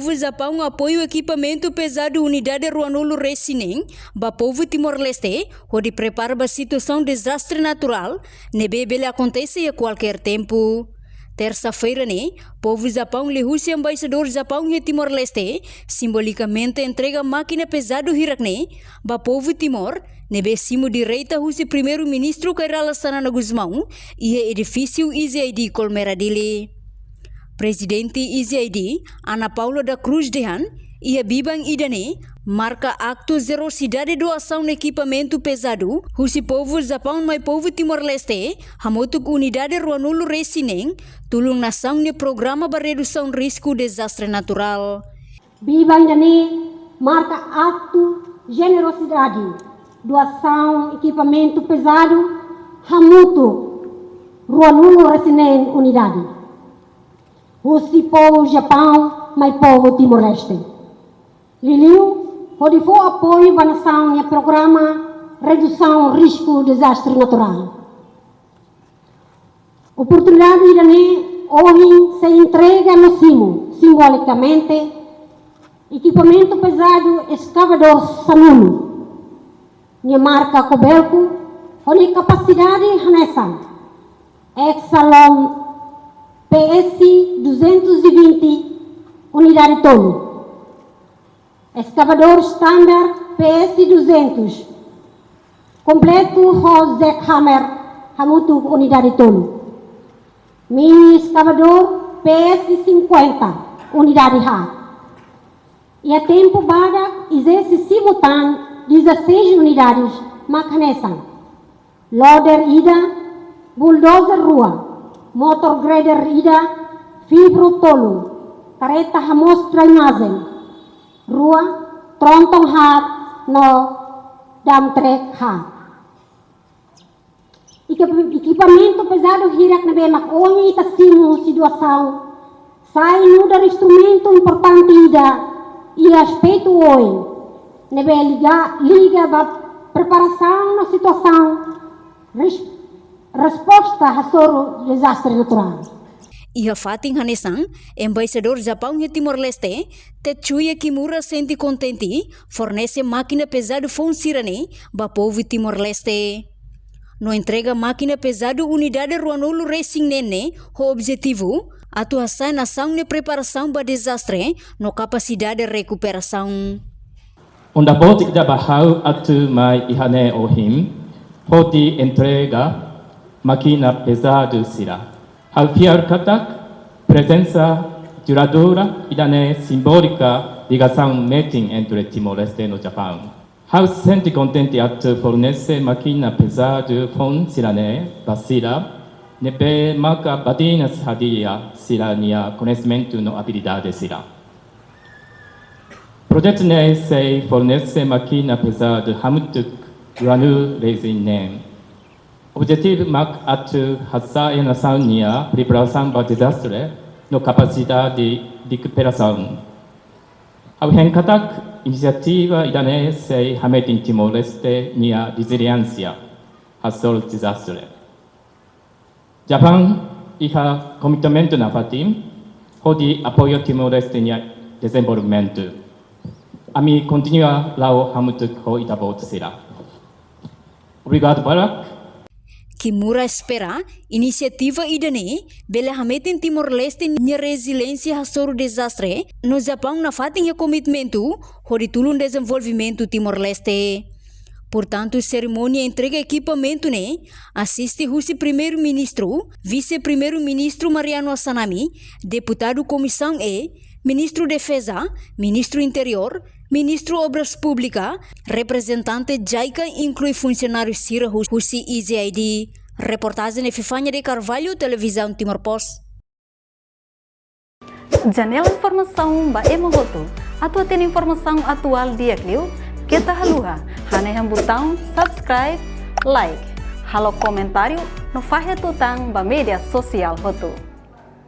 povo Japão apoia o equipamento pesado Unidade Ruanolo Resinem, ba povo Timor-Leste, onde prepara a situação de desastre natural, nebebele acontece a qualquer tempo. Terça-feira, povo Japão lhe Rússia embaixador Japão e Timor-Leste, simbolicamente entrega máquina pesado Hirakne, ba povo Timor, nebe cimo direita Rússia primeiro-ministro Kairala Sanana Guzmão e edifício IZID Colmeradili. Presidente IZID, Ana Paula da Cruz Dehan, e a Bibang Idane, marca acto generosidade doação de equipamento pesado, Rússia povo Japão mai povo Timor-Leste, hamotuk Unidade Ruanolo Resinem, tulung nação de programa para redução risco desastre natural. Bibang Idane marca acto generosidade, doação equipamento pesado, hamotuk Ruanolo Resinem Unidade. Rússia povo Japão mai povo Timor-Leste. Liliu, onde for apoio para a nação e programa redução risco desastre natural. Oportunidade de hoje se entrega no cimo, simbolicamente, equipamento pesado escavador Sanuno, minha marca Cobelco, onde capacidade Hanessan, Exalon PS 220 unidade tolo. Escavador standard PS 200. Completo Hozek Hammer hamutu unidade tolo. Mini escavador PS 50 unidade H. E a tempo bada exerce simultâneo 16 unidades macanesan. Loader Ida, bulldozer Rua, motor grader Ida, fibro tolo, careta hamos drainagem. Rua, trontong hat, no dam trek hat. Equipamento pesado hirak na bemak ongi tasimo situação. Sai no dar instrumento importante ida e aspecto oi. Nebe liga ba preparação na situação. Resposta a soro desastre natural. Iha Fatin Hanesang, embaixador Japão e Timor-Leste, Tetsuya Kimura sente contente, fornece máquina pesado Fonsirane, ba povo Timor-Leste. No entrega máquina pesado Unidade Ruanolo Resinem, o objetivo, atuação na ação de preparação para desastre, no capacidade de recuperação. Onda bot ida bahau atu mai ihane ohim, hoti entrega máquina pesado sira. Al fiar katak, presença duradoura e simbólica ligação meeting entre Timor-Leste e Japão. How se sente contente at fornece máquina pesado fon sirane basira, nebe marca batinas hadia sirania conhecimento no habilidade sira. Projeto ne se fornece máquina pesado hamutuk ranu resinem. Objetivo mak atu hasa e nação nia preparação para desastre no capacidade de recuperação. Ao henkatak iniciativa idane se hametin Timor-Leste nia resiliência hasol desastre. Japão iha commitment na fatim hodi apoio Timor-Leste nia desenvolvimento. Ami continua lao hamutuk ho itabot sira. Obrigado Barak. Kimura espera, iniciativa idane, bela hametin Timor-Leste nia resiliência hasoro desastre, no Japão na fatin e commitmento, hori tulun desenvolvimento Timor-Leste. Portanto, cerimônia entrega equipamento assiste Rússia primeiro-ministro, vice-primeiro-ministro Mariano Assanami, deputado comissão ministro defesa, ministro interior, ministro obras públicas, representante JICA inclui funcionários Sira Rússia IZID. Reportagem de Fifanya de Carvalho, televisão Timor Post. Janela informação ba emohoto. Atua tem informação atual dia kliu. Kita haluha, haneham botão subscribe, like, halo comentário no fahe tutang ba media sosial hotu.